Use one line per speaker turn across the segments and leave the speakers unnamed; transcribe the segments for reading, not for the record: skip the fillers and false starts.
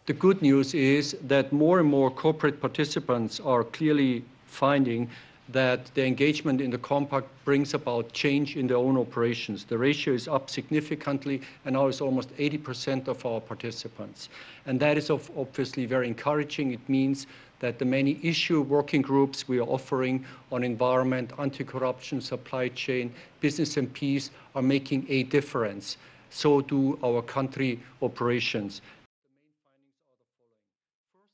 The good news is that more and more corporate participants are clearly finding that the engagement in the compact brings about change in their own operations. The ratio is up significantly, and now it's almost 80% of our participants. And that is obviously very encouraging. It means that the many issue working groups we are offering on environment, anti-corruption, supply chain, business and peace are making a difference. So do our country operations.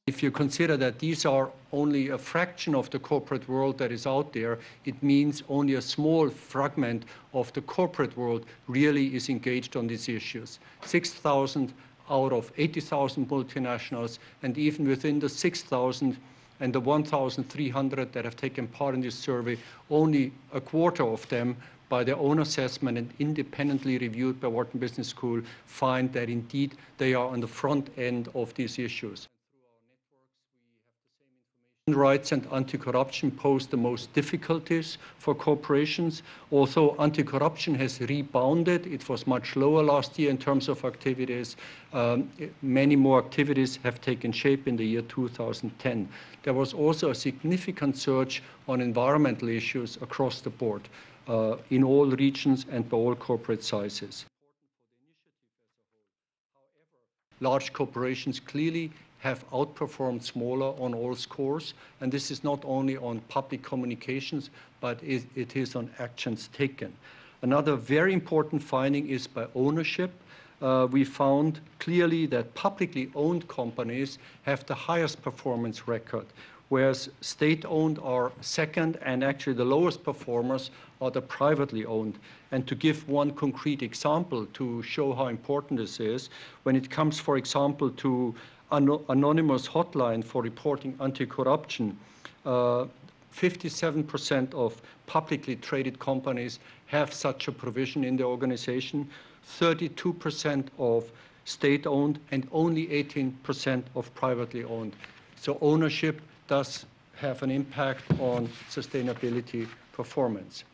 If you consider that these are only a fraction of the corporate world that is out there, it means only a small fragment of the corporate world really is engaged on these issues. 6,000 out of 80,000 multinationals, and even within the 6,000 and the 1,300 that have taken part in this survey, only a quarter of them, by their own assessment and independently reviewed by Wharton Business School, find that indeed they are on the front end of these issues. Human rights and anti-corruption pose the most difficulties for corporations. Although anti-corruption has rebounded, it was much lower last year in terms of activities. Many more activities have taken shape in the year 2010. There was also a significant surge on environmental issues across the board, in all regions and by all corporate sizes. Large corporations clearly have outperformed smaller on all scores, and this is not only on public communications, but it is on actions taken. Another very important finding is by ownership. We found clearly that publicly owned companies have the highest performance record, whereas state-owned are second, and actually the lowest performers are the privately owned. And to give one concrete example to show how important this is, when it comes, for example, to anonymous hotline for reporting anti-corruption, 57% of publicly traded companies have such a provision in the organization, 32% of state-owned, and only 18% of privately owned. So ownership does have an impact on sustainability performance.